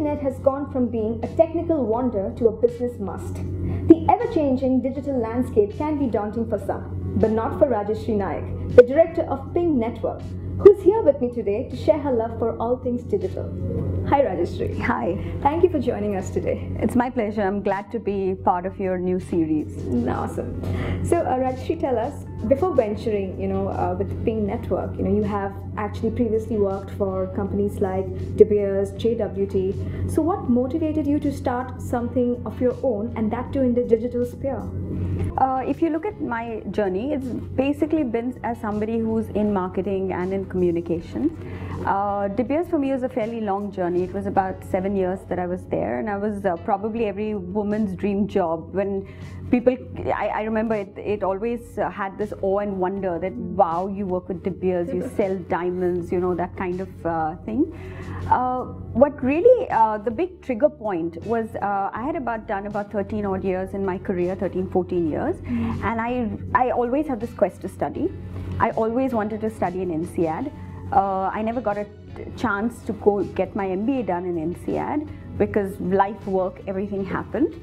internet has gone from being a technical wonder to a business must. The ever-changing digital landscape can be daunting for some, but not for Rajeshree Naik, the director of Ping Network, who is here with me today to share her love for all things digital. Hi Rajeshree. Hi. Thank you for joining us today. It's my pleasure. I'm glad to be part of your new series. Awesome. So Rajeshree, tell us, before venturing, with Ping Network, you have actually previously worked for companies like De Beers, JWT. So what motivated you to start something of your own, and that too in the digital sphere? If you look at my journey, it's basically been as somebody who's in marketing and in communications. De Beers for me was a fairly long journey. It was about 7 years that I was there, and I was probably every woman's dream job. When people, I remember it always had this awe and wonder that, wow, you work with De Beers, you sell diamonds, that kind of thing. What really, the big trigger point was, I had done about 13 odd years in my career, 13, 14 years, and I always had this quest to study. I always wanted to study in INSEAD. I never got a chance to go get my MBA done in INSEAD because life, work, everything happened.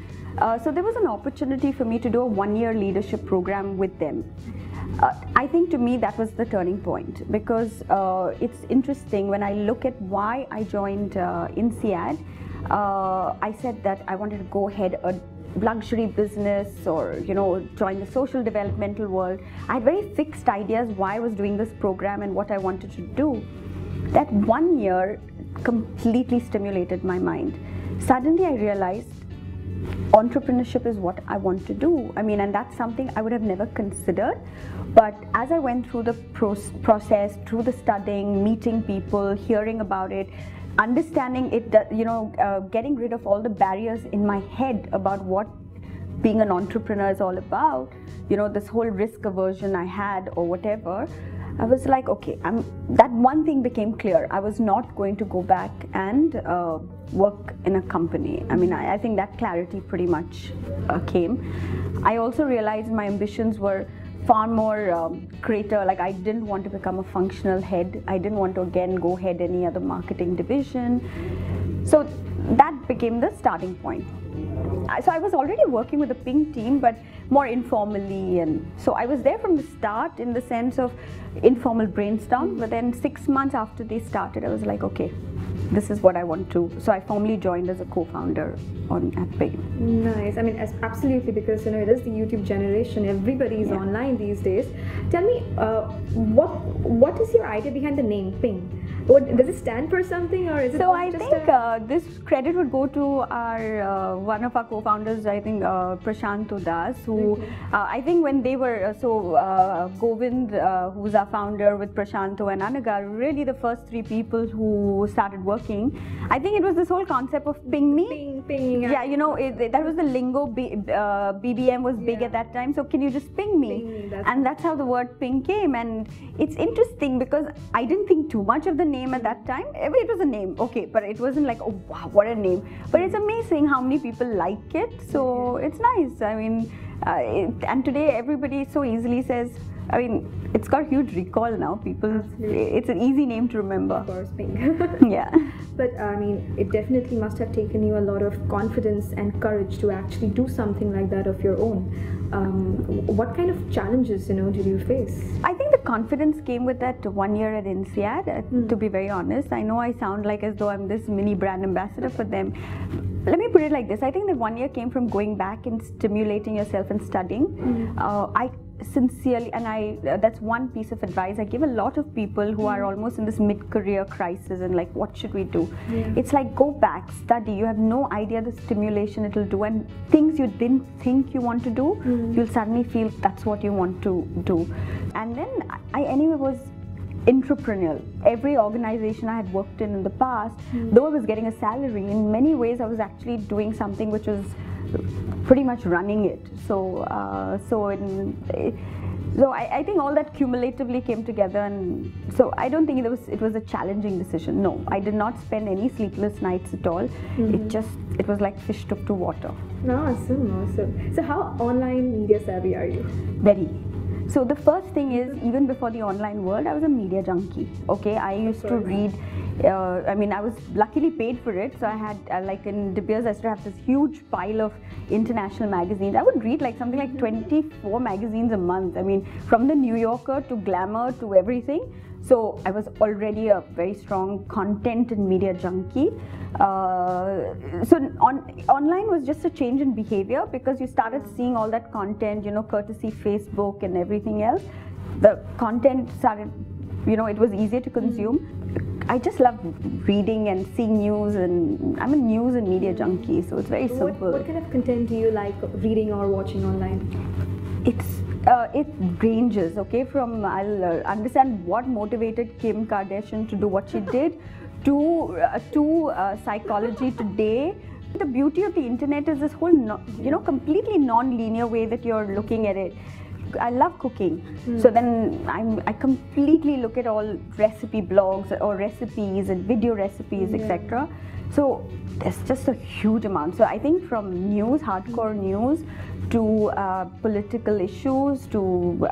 So there was an opportunity for me to do a one-year leadership program with them. I think to me that was the turning point, because it's interesting when I look at why I joined INSEAD. I said that I wanted to go ahead a luxury business or join the social developmental world. I had very fixed ideas why I was doing this program and what I wanted to do. That 1 year completely stimulated my mind. Suddenly I realized entrepreneurship is what I want to do. And that's something I would have never considered. But as I went through the process, through the studying, meeting people, hearing about it, understanding it, getting rid of all the barriers in my head about what being an entrepreneur is all about, this whole risk aversion I had or whatever, I was like, okay, that one thing became clear. I was not going to go back and work in a company. I think that clarity pretty much came. I also realized my ambitions were far more greater. Like, I didn't want to become a functional head. I didn't want to again go head any other marketing division. So that became the starting point. So I was already working with the Ping team, but more informally, and so I was there from the start in the sense of informal brainstorm. But then 6 months after they started, I was like, okay, this is what I want to. So I formally joined as a co-founder at Ping. Nice. Absolutely, because it is the YouTube generation. Everybody is online these days. Tell me, what is your idea behind the name Ping? Does it stand for something, or is it? So I think this credit would go to our one of our co-founders, I think Prashant Das, who I think when they were Govind, who's our founder, with Prashanto and Anagar, really the first 3 people who started working. I think it was this whole concept of ping me. Ping. Yeah, that was the lingo. BBM was big at that time. So can you just ping me? And that's how the word ping came. And it's interesting because I didn't think too much of the name at that time. It was a name, okay, but it wasn't like, oh wow, what a name. But it's amazing how many people like it. So it's nice. And today everybody so easily says, it's got huge recall now. People, it's an easy name to remember. Of course, Ping. Yeah. But it definitely must have taken you a lot of confidence and courage to actually do something like that of your own. What kind of challenges, did you face? I think the confidence came with that 1 year at INSEAD, to be very honest. I know I sound like as though I'm this mini brand ambassador for them. Let me put it like this. I think that 1 year came from going back and stimulating yourself and studying. I sincerely, and that's one piece of advice I give a lot of people who are almost in this mid-career crisis and like, what should we do? It's like, go back, study. You have no idea the stimulation it'll do, and things you didn't think you want to do, you'll suddenly feel that's what you want to do. And then I anyway was entrepreneurial. Every organization I had worked in the past, though I was getting a salary, in many ways I was actually doing something which was pretty much running it. So I think all that cumulatively came together, and so I don't think it was a challenging decision. No, I did not spend any sleepless nights at all. It was like fish took to water. Awesome. So how online media savvy are you? Very. So the first thing is, even before the online world, I was a media junkie. Okay, I used to read I mean, I was luckily paid for it, so I had like in De Beers, I used to have this huge pile of international magazines. I would read like something like 24 magazines a month. I mean, from the New Yorker to Glamour to everything. So I was already a very strong content and media junkie. So online was just a change in behavior, because you started seeing all that content, you know, courtesy Facebook and everything else. The content started, you know, it was easier to consume. I just love reading and seeing news, and I'm a news and media junkie, so it's very simple. What kind of content do you like reading or watching online? It ranges, okay, from I'll understand what motivated Kim Kardashian to do what she did, to psychology today. The beauty of the internet is this whole, you know, completely non-linear way that you're looking at it. I love cooking, so then I completely look at all recipe blogs or recipes and video recipes, etc. So there's just a huge amount. So I think from news, hardcore news, to political issues, to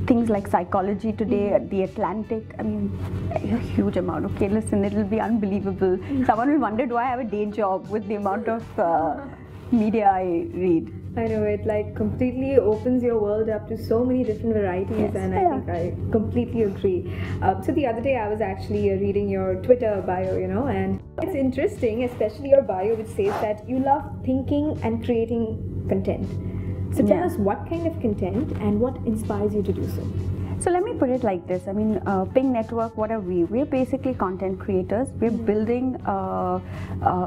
things like psychology today, The Atlantic. I mean, a huge amount. Okay, listen, it'll be unbelievable. Someone will wonder, do I have a day job with the amount of media I read? I know, it like completely opens your world up to so many different varieties, and I think I completely agree. So the other day I was actually reading your Twitter bio, you know, and it's interesting, especially your bio, which says that you love thinking and creating content. So tell us what kind of content and what inspires you to do so. So let me put it like this. I mean, Ping Network, what are we? We're basically content creators. We're building a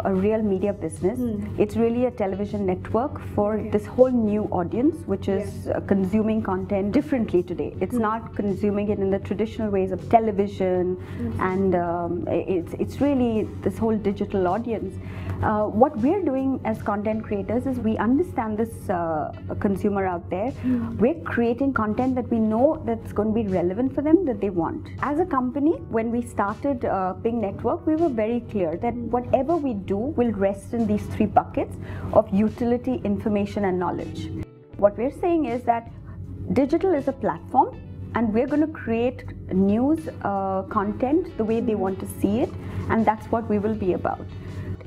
real media business. It's really a television network for this whole new audience, which is consuming content differently today. It's not consuming it in the traditional ways of television, and it's really this whole digital audience. What we're doing as content creators is we understand this consumer out there. We're creating content that we know that's going to be relevant for them, that they want. As a company, when we started Ping Network, we were very clear that whatever we do will rest in these three buckets of utility, information, and knowledge. What we're saying is that digital is a platform, and we're going to create news content the way they want to see it, and that's what we will be about.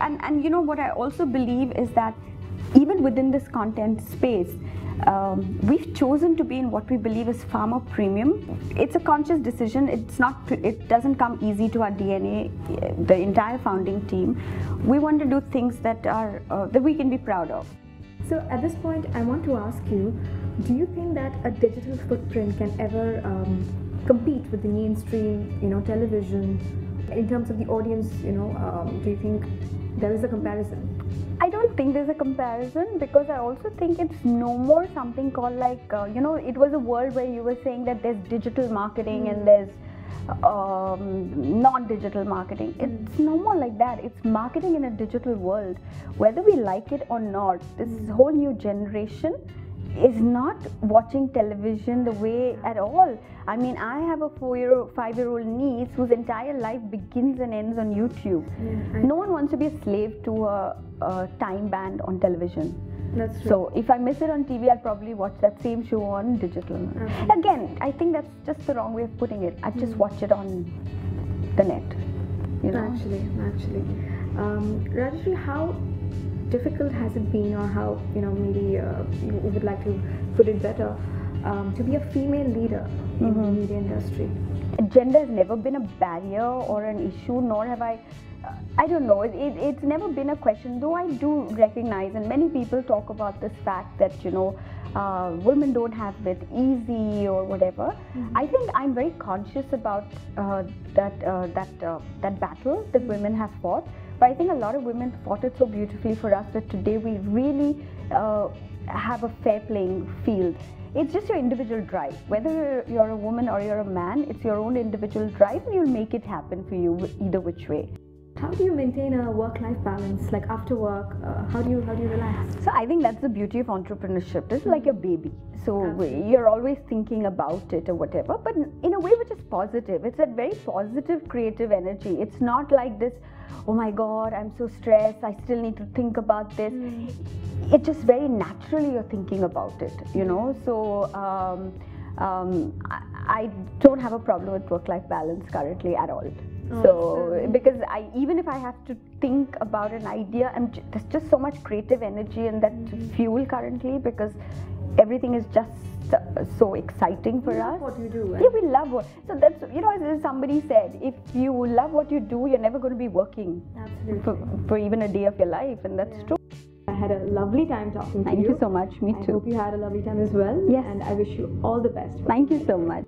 And you know what I also believe is that even within this content space, we've chosen to be in what we believe is far more premium. It's a conscious decision. It doesn't come easy to our DNA, the entire founding team. We want to do things that are that we can be proud of. So at this point, I want to ask you, do you think that a digital footprint can ever compete with the mainstream, you know, television in terms of the audience? You know, do you think there is a comparison? I don't think there's a comparison, because I also think it's no more something called like, you know, it was a world where you were saying that there's digital marketing and there's non-digital marketing. It's no more like that. It's marketing in a digital world. Whether we like it or not, this whole new generation is not watching television the way at all. I mean, I have a 5-year-old niece whose entire life begins and ends on YouTube. No one wants to be a slave to a time band on television. That's true. So if I miss it on TV, I'll probably watch that same show on digital. Again, I think that's just the wrong way of putting it. I just watch it on the net. You know? Actually. Rajeshree, how difficult has it been, or how, you know, maybe you would like to put it better, to be a female leader in the media industry? Gender has never been a barrier or an issue, nor have I don't know, it's never been a question, though I do recognize, and many people talk about this fact that, you know, women don't have it easy or whatever. I think I'm very conscious about that battle that women have fought. But I think a lot of women fought it so beautifully for us that today we really have a fair playing field. It's just your individual drive. Whether you're a woman or you're a man, it's your own individual drive, and you'll make it happen for you either which way. How do you maintain a work-life balance? Like after work, how do you relax? So I think that's the beauty of entrepreneurship. It's like a baby. So you're always thinking about it or whatever, but in a way which is positive. It's that very positive, creative energy. It's not like this, oh my God, I'm so stressed, I still need to think about this. It's just very naturally you're thinking about it, you know. So I don't have a problem with work-life balance currently at all. So because even if I have to think about an idea, there's just so much creative energy and that fuel currently, because everything is just so exciting for us. What you do. Yeah, we love what. So that's, as somebody said, if you love what you do, you're never going to be working for even a day of your life, and that's true. I had a lovely time talking to you. Thank you so much. Me too. I hope you had a lovely time as well. Yes. And I wish you all the best. Thank you so much.